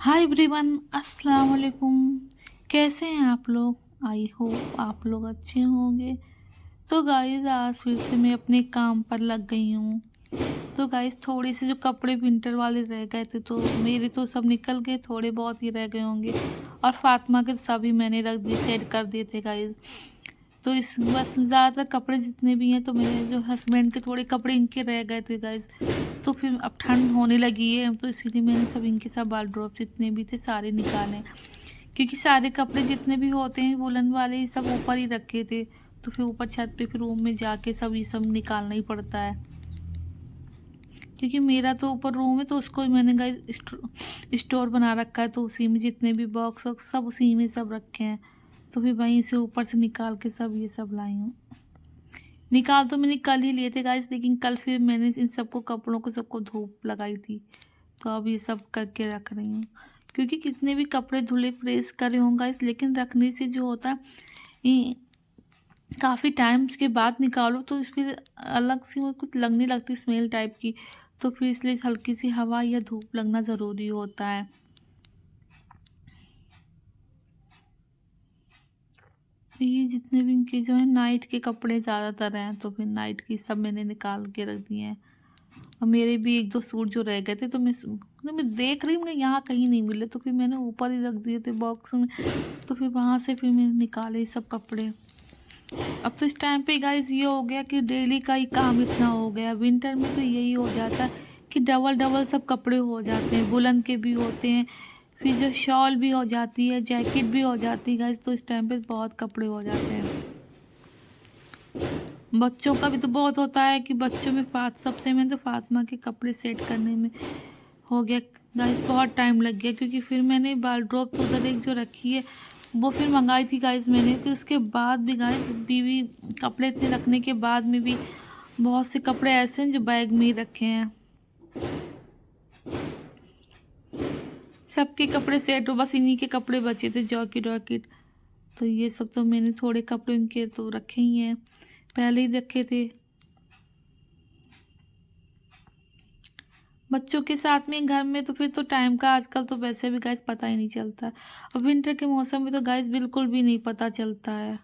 Hi everyone, अस्सलाम वालेकुम। कैसे हैं आप लोग? आई होप आप लोग अच्छे होंगे। तो गाइस आज फिर से मैं अपने काम पर लग गई हूँ। तो गाइस थोड़ी से जो कपड़े विंटर वाले रह गए थे तो मेरे तो सब निकल गए, थोड़े बहुत ही रह गए होंगे। और फातिमा के सभी मैंने रख दिए, सेट कर दिए थे गाइस। तो इस बस ज़्यादातर कपड़े जितने भी हैं तो मेरे जो हस्बैंड के थोड़े कपड़े इनके रह गए थे गाइस। तो फिर अब ठंड होने लगी है तो इसीलिए मैंने सब इनके सब वार्डरोब जितने भी थे सारे निकाले, क्योंकि सारे कपड़े जितने भी होते हैं वुलन वाले ही सब ऊपर ही रखे थे। तो फिर ऊपर छत पे फिर रूम में जाके सब ये सब निकालना ही पड़ता है, क्योंकि मेरा तो ऊपर रूम है तो उसको ही मैंने गाइस स्टोर बना रखा है। तो उसी में जितने भी बॉक्स वॉक्स सब उसी में सब रखे हैं। तो फिर वहीं से ऊपर से निकाल के सब ये सब लाई हूँ। निकाल तो मैंने कल ही लिए थे गाइस, लेकिन कल फिर मैंने इन सबको कपड़ों को सबको धूप लगाई थी। तो अब ये सब करके रख रही हूँ, क्योंकि कितने भी कपड़े धुले प्रेस करे हों गाइस, लेकिन रखने से जो होता है ये काफ़ी टाइम के बाद निकालो तो फिर अलग सी वो कुछ लगने लगती स्मेल टाइप की। तो फिर इसलिए हल्की सी हवा या धूप लगना ज़रूरी होता है। ये जितने भी इनके जो है नाइट के कपड़े ज़्यादातर हैं तो फिर नाइट की सब मैंने निकाल के रख दिए हैं। और मेरे भी एक दो सूट जो रह गए थे तो मैं देख रही हूँ यहाँ कहीं नहीं मिले, तो फिर मैंने ऊपर ही रख दिए थे बॉक्स में। तो फिर वहाँ से फिर मैंने निकाले ये सब कपड़े। अब तो इस टाइम पे गाइस ये हो गया कि डेली का ही काम इतना हो गया। विंटर में तो यही हो जाता है कि डबल डबल सब कपड़े हो जाते हैं, वुलन के भी होते हैं, फिर जो शॉल भी हो जाती है, जैकेट भी हो जाती है गाइस। तो इस टाइम पे बहुत कपड़े हो जाते हैं। बच्चों का भी तो बहुत होता है कि बच्चों में सबसे में तो फातिमा के कपड़े सेट करने में हो गया गाइस, बहुत टाइम लग गया। क्योंकि फिर मैंने वार्डरोब तो उधर एक जो रखी है वो फिर मंगाई थी गाइस मैंने, फिर उसके बाद भी गाइस बीवी कपड़े से रखने के बाद में भी बहुत से कपड़े ऐसे हैं जो बैग में ही रखे हैं। सबके कपड़े सेट हो, बस इन्हीं के कपड़े बचे थे, जॉकेट वॉकेट। तो ये सब तो मैंने थोड़े कपड़े इनके तो रखे ही हैं, पहले ही रखे थे। बच्चों के साथ में घर में तो फिर तो टाइम का आजकल तो वैसे भी गाइस पता ही नहीं चलता। और विंटर के मौसम में तो गाइस बिल्कुल भी नहीं पता चलता है।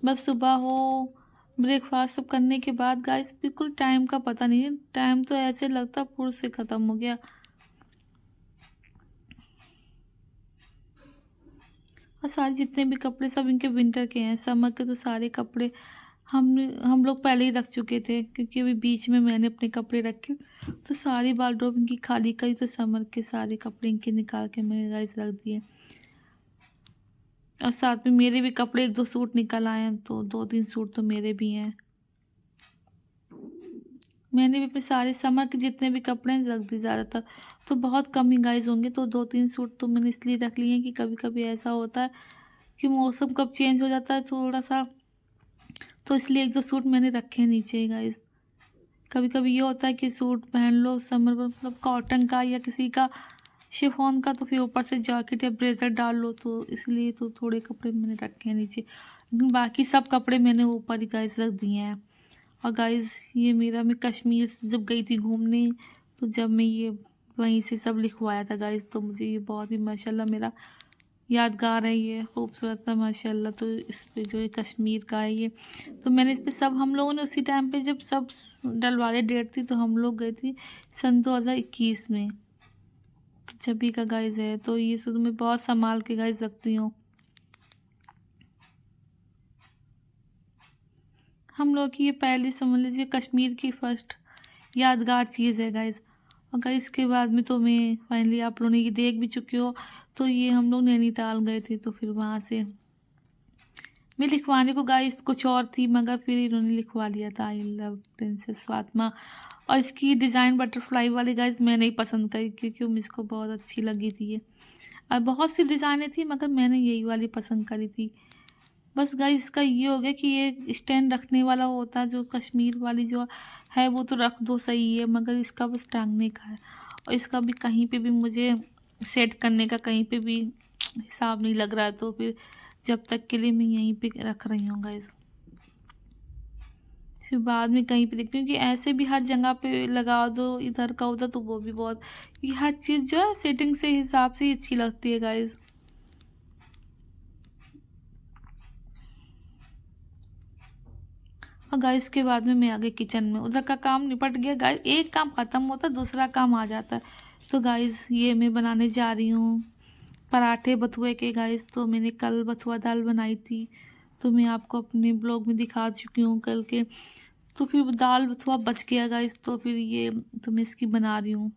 बस सुबह हो, ब्रेकफास्ट सब करने के बाद गाइस बिल्कुल टाइम का पता नहीं है। टाइम तो ऐसे लगता फुर से ख़त्म हो गया। और सारे जितने भी कपड़े सब इनके विंटर के हैं, समर के तो सारे कपड़े हम लोग पहले ही रख चुके थे, क्योंकि अभी बीच में मैंने अपने कपड़े रखे तो सारी वार्डरोब इनकी खाली करी। तो समर के सारे कपड़े इनके निकाल के मैंने गाइस रख दिए। और साथ में मेरे भी कपड़े एक दो सूट निकल आए हैं, तो दो तीन सूट तो मेरे भी हैं। मैंने भी अपने सारे समर के जितने भी कपड़े हैं रख दिए ज़्यादातर। तो बहुत कम ही गाइस होंगे, तो दो तीन सूट तो मैंने इसलिए रख लिए हैं कि कभी कभी ऐसा होता है कि मौसम कब चेंज हो जाता है थोड़ा सा, तो इसलिए एक दो सूट मैंने रखे हैं नीचे ही गाइस। कभी कभी ये होता है कि सूट पहन लो समर में, मतलब कॉटन का या किसी का शिफॉन का, तो फिर ऊपर से जैकेट या ब्लेजर डाल लो, तो इसलिए तो थोड़े कपड़े मैंने रखे हैं नीचे, लेकिन बाकी सब कपड़े मैंने ऊपर ही गाइस रख दिए हैं। और गाइस ये मेरा मैं कश्मीर से जब गई थी घूमने, तो जब मैं ये वहीं से सब लिखवाया था गाइस, तो मुझे ये बहुत ही माशाल्लाह मेरा यादगार है, ये खूबसूरत है माशाल्लाह। तो इस पे जो है कश्मीर का है ये, तो मैंने इस पे सब हम लोगों ने उसी टाइम पे जब सब डलवाले डेट थी तो हम लोग गए थे सन 2021 में, जब भी का गाइस है। तो ये सब मैं बहुत संभाल के गाइस रखती हूँ। हम लोग की ये पहली समझ लीजिए कश्मीर की फर्स्ट यादगार चीज़ है गाइस। और गाइस इसके बाद में तो मैं फाइनली आप लोगों ने ये देख भी चुके हो। तो ये हम लोग नैनीताल गए थे, तो फिर वहाँ से मैं लिखवाने को गाइस कुछ और थी, मगर फिर इन्होंने लिखवा लिया था आई लव प्रिंसेस फातिमा। और इसकी डिज़ाइन बटरफ्लाई वाली गाइस मैं नहीं पसंद करी, क्योंकि वो मुझको बहुत अच्छी लगी थी ये। और बहुत सी डिज़ाइनें थी मगर मैंने यही वाली पसंद करी थी। बस गाइस इसका ये हो गया कि ये स्टैंड रखने वाला होता है, जो कश्मीर वाली जो है वो तो रख दो सही है, मगर इसका बस टांगने का है। और इसका भी कहीं पे भी मुझे सेट करने का कहीं पे भी हिसाब नहीं लग रहा है, तो फिर जब तक के लिए मैं यहीं पे रख रही हूँ गाइस। फिर बाद में कहीं पे देखती हूँ कि ऐसे भी हर जगह पे लगा दो इधर का उधर, तो वो भी बहुत, ये हर चीज़ जो है सेटिंग से हिसाब से ही अच्छी लगती है गाइज। और गाइस के बाद में मैं आ गई किचन में, उधर का काम निपट गया गाइस, एक काम ख़त्म होता दूसरा काम आ जाता है। तो गाइस ये मैं बनाने जा रही हूँ पराठे बथुए के गाइस। तो मैंने कल बथुआ दाल बनाई थी, तो मैं आपको अपने ब्लॉग में दिखा चुकी हूँ कल के। तो फिर दाल बथुआ बच गया गाइस, तो फिर ये तो मैं इसकी बना रही हूँ।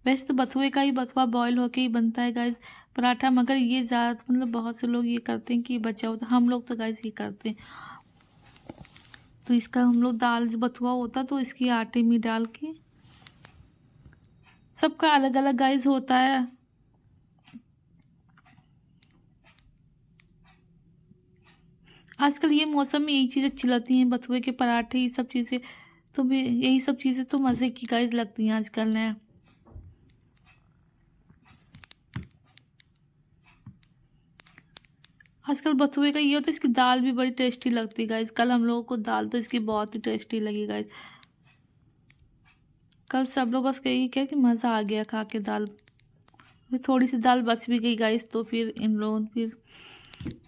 वैसे तो बथुए का ही बथुआ बॉयल होके ही बनता है गाइस पराठा, मगर ये ज़्यादा मतलब बहुत से लोग ये करते हैं कि बचा होता, हम लोग तो गाइस ये करते हैं। तो इसका हम लोग दाल जो बथुआ होता तो इसकी आटे में डाल के, सबका अलग अलग गाइस होता है। आजकल ये मौसम में यही चीज़ें अच्छी लगती हैं, बथुए के पराठे, ये सब चीज़ें। तो भी यही सब चीज़ें तो मज़े की गाइस लगती हैं आजकल ने। आजकल बथुए का ये होता है, इसकी दाल भी बड़ी टेस्टी लगती है गाइस। कल हम लोगों को दाल तो इसकी बहुत ही टेस्टी लगी गाइस। कल सब लोग बस यही क्या कि मज़ा आ गया खा के दाल। फिर थोड़ी सी दाल बच भी गई गाइस, तो फिर इन लोगों फिर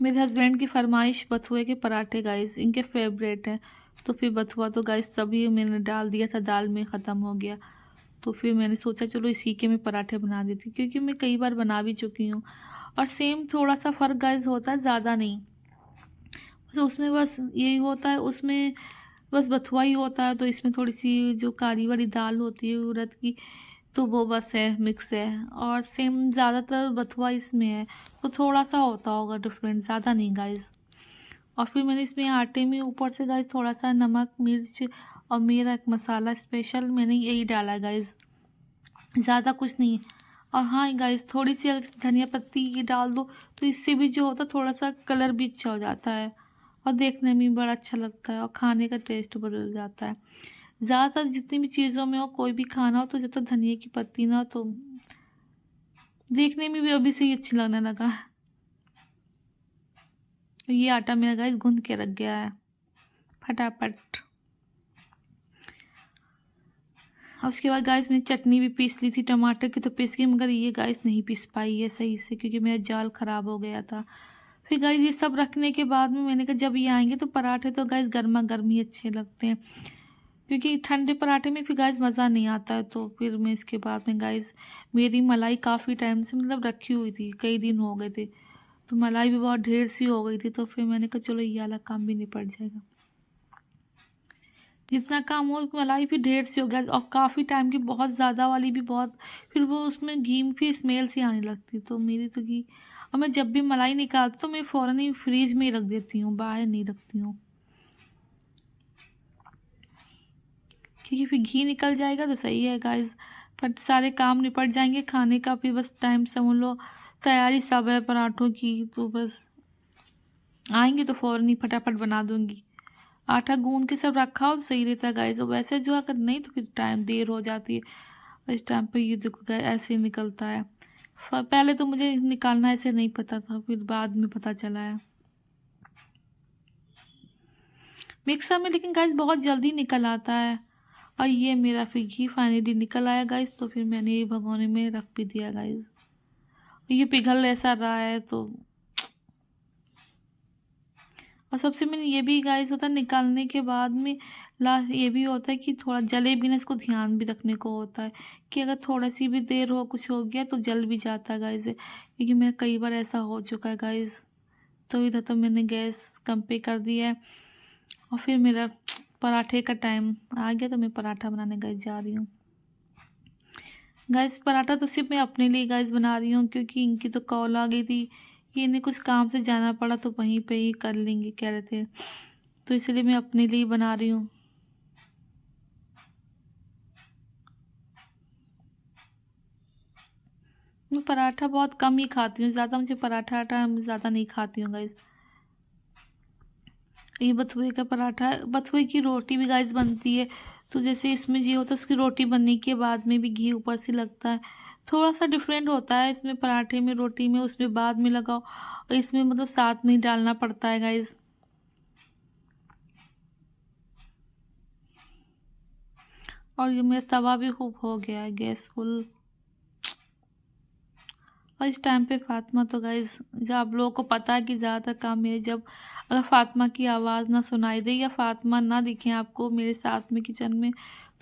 मेरे हस्बैंड की फरमाइश बथुए के पराठे गाइस, इनके फेवरेट हैं। तो फिर बथुआ तो गाइस सभी मैंने डाल दिया था, दाल में ख़त्म हो गया। तो फिर मैंने सोचा चलो इसी के मैं पराठे बना देती, क्योंकि मैं कई बार बना भी चुकी हूँ। और सेम थोड़ा सा फ़र्क गाइस होता है, ज़्यादा नहीं। तो उसमें बस यही होता है, उसमें बस बथुआ ही होता है। तो इसमें थोड़ी सी जो काली वाली दाल होती है उड़द की, तो वो बस है मिक्स है। और सेम ज़्यादातर बथुआ इसमें है, तो थोड़ा सा होता होगा डिफरेंट, ज़्यादा नहीं गाइस। और फिर मैंने इसमें आटे में ऊपर से गाइस थोड़ा सा नमक मिर्च और मेरा एक मसाला स्पेशल मैंने यही डाला है गाइस, ज़्यादा कुछ नहीं। और हाँ गाइस थोड़ी सी अगर धनिया पत्ती ये डाल दो, तो इससे भी जो होता है थोड़ा सा कलर भी अच्छा हो जाता है, और देखने में बड़ा अच्छा लगता है, और खाने का टेस्ट बदल जाता है। ज़्यादातर जितनी भी चीज़ों में हो, कोई भी खाना हो, तो जब तक धनिया की पत्ती ना हो तो देखने में भी अभी से ही अच्छी लगने लगा है। ये आटा मेरा गाइस गूंद के रख गया है फटाफट। और उसके बाद गाइस मैंने चटनी भी पीस ली थी टमाटर की, तो पीस गई, मगर ये गाइस नहीं पीस पाई है सही से, क्योंकि मेरा जाल ख़राब हो गया था। फिर गाइस ये सब रखने के बाद में मैंने कहा जब ये आएंगे तो पराठे तो गाइस गर्मा गर्म ही अच्छे लगते हैं, क्योंकि ठंडे पराठे में फिर गाइस मज़ा नहीं आता है। तो फिर मैं इसके बाद में गाइस, मेरी मलाई काफ़ी टाइम से मतलब रखी हुई थी, कई दिन हो गए थे, तो मलाई भी बहुत ढेर सी हो गई थी। तो फिर मैंने कहा चलो ये वाला काम भी निपट जाएगा, जितना काम हो मलाई भी ढेर सी हो गया, और काफ़ी टाइम की बहुत ज़्यादा वाली भी बहुत, फिर वो उसमें घी में फिर स्मेल सी आने लगती। तो मेरी तो घी, और मैं जब भी मलाई निकालती तो मैं फ़ौरन ही फ्रीज में ही रख देती हूँ, बाहर नहीं रखती हूँ, क्योंकि फिर घी निकल जाएगा तो सही है गाइस। पर सारे काम निपट जाएंगे, खाने का भी बस टाइम समझ लो, तैयारी सब है पराठों की, तो बस आएंगे तो फ़ौरन ही फटाफट बना दूंगी। आटा गूंद के सब रखा हो तो सही रहता है गाइस, वैसे जो अगर नहीं तो फिर टाइम देर हो जाती है। इस टाइम पे ये देखो गाइस ऐसे ही निकलता है। पहले तो मुझे निकालना ऐसे नहीं पता था, फिर बाद में पता चला है मिक्सर में, लेकिन गाइस बहुत जल्दी निकल आता है। और ये मेरा फिर घी फाइनली निकल आया गाइस, तो फिर मैंने ये भगोने में रख भी दिया गाइस। ये पिघल ऐसा रहा है तो, और सबसे मेन ये भी गाइस होता है निकालने के बाद में लास्ट ये भी होता है कि थोड़ा जले भी ना, इसको ध्यान भी रखने को होता है कि अगर थोड़ा सी भी देर हो कुछ हो गया तो जल भी जाता है गाइस, क्योंकि मैं कई बार ऐसा हो चुका है गाइस। तो इधर तो मैंने गैस कम पे कर दिया है, और फिर मेरा पराठे का टाइम आ गया, तो मैं पराठा बनाने गाइस जा रही हूँ। गाइस पराठा तो सिर्फ मैं अपने लिए गाइस बना रही हूँ, क्योंकि इनकी तो कॉल आ गई थी कि इन्हें कुछ काम से जाना पड़ा, तो वहीं पे ही कर लेंगे कह रहे थे, तो इसलिए मैं अपने लिए बना रही हूँ। मैं पराठा बहुत कम ही खाती हूँ, ज़्यादा मुझे पराठा आटा ज़्यादा नहीं खाती हूँ गाइस। ये बथुए का पराठा, बथुए की रोटी भी गाइस बनती है। तो जैसे इसमें ये होता है उसकी रोटी बनने के बाद में भी घी ऊपर से लगता है, थोड़ा सा डिफरेंट होता है इसमें, पराठे में रोटी में उसमें बाद में लगाओ, और इसमें मतलब साथ में ही डालना पड़ता है गाइस। और ये मेरा तवा भी खूब हो गया है गैस फुल। और इस टाइम पे फातिमा तो गाइज, जब आप लोगों को पता है कि ज़्यादातर काम मेरे, जब अगर फातिमा की आवाज़ ना सुनाई दे या फातिमा ना दिखे आपको मेरे साथ में किचन में,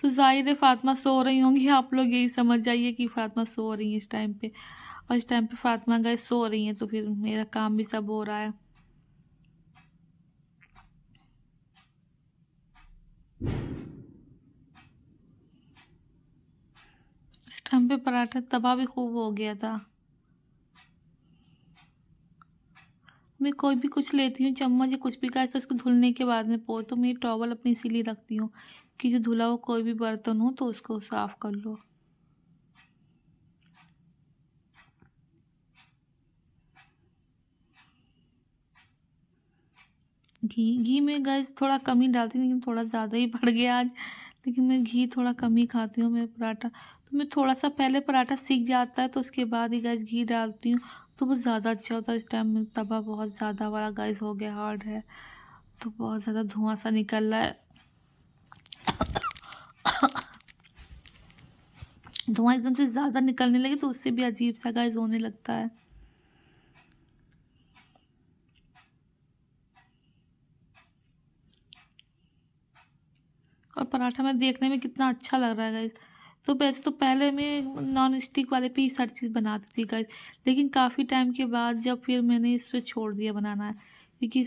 तो ज़ाहिर है फातिमा सो रही होंगी। आप लोग यही समझ जाइए कि फातिमा सो रही है इस टाइम पे। और इस टाइम पे फातिमा गाइज सो रही हैं, तो फिर मेरा काम भी सब हो रहा है। इस टाइम पे पराठा तवा भी खूब हो गया था। मैं कोई भी कुछ लेती हूँ, चम्मच या कुछ भी, गाइस, तो उसको धुलने के बाद में तो मैं टॉवल अपनी इसीलिए रखती हूँ कि जो धुला हुआ कोई भी बर्तन हो तो उसको साफ कर लो। घी में गाइस थोड़ा कम ही डालती हूँ, लेकिन थोड़ा ज़्यादा ही बढ़ गया आज। लेकिन मैं घी थोड़ा कम ही खाती हूँ। मैं पराठा तो मैं थोड़ा सा पहले पराठा सीख जाता है तो उसके बाद ही गाइस घी डालती हूँ, तो वो ज़्यादा अच्छा होता है। इस टाइम में तवा बहुत ज़्यादा वाला गाइस हो गया, हार्ड है, तो बहुत ज़्यादा धुआं सा निकल रहा है। धुआं एकदम से ज़्यादा निकलने लगे तो उससे भी अजीब सा गाइस होने लगता है। और पराठा में देखने में कितना अच्छा लग रहा है गाइस। तो वैसे तो पहले मैं नॉन स्टिक वाले पे ही हर चीज़ बनाती थी गाइस, लेकिन काफ़ी टाइम के बाद जब फिर मैंने इस पे छोड़ दिया बनाना है, क्योंकि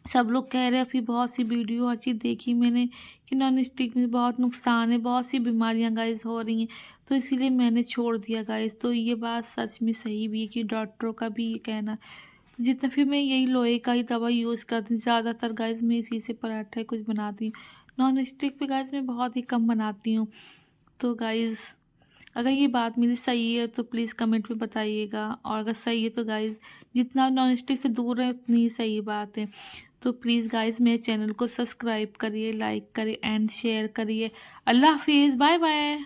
सब लोग कह रहे हैं, फिर बहुत सी वीडियो हर चीज़ देखी मैंने कि नॉन स्टिक में बहुत नुकसान है, बहुत सी बीमारियां गाइस हो रही हैं, तो इसीलिए मैंने छोड़ दिया गाइस। तो ये बात सच में सही भी है कि डॉक्टरों का भी ये कहना है। तो जितना फिर मैं यही लोहे का ही तवा यूज़ करती हूँ ज़्यादातर गाइस। मैं इसी से पराठा कुछ बनाती हूँ, नॉन स्टिक पे गाइस मैं बहुत ही कम बनाती हूँ। तो गाइस, अगर ये बात मेरी सही है तो प्लीज़ कमेंट में बताइएगा, और अगर सही है तो गाइस जितना नॉन स्टिक से दूर है उतनी ही सही बात है। तो प्लीज़ गाइस मेरे चैनल को सब्सक्राइब करिए, लाइक करिए एंड शेयर करिए। अल्लाह हाफिज़, बाय बाय।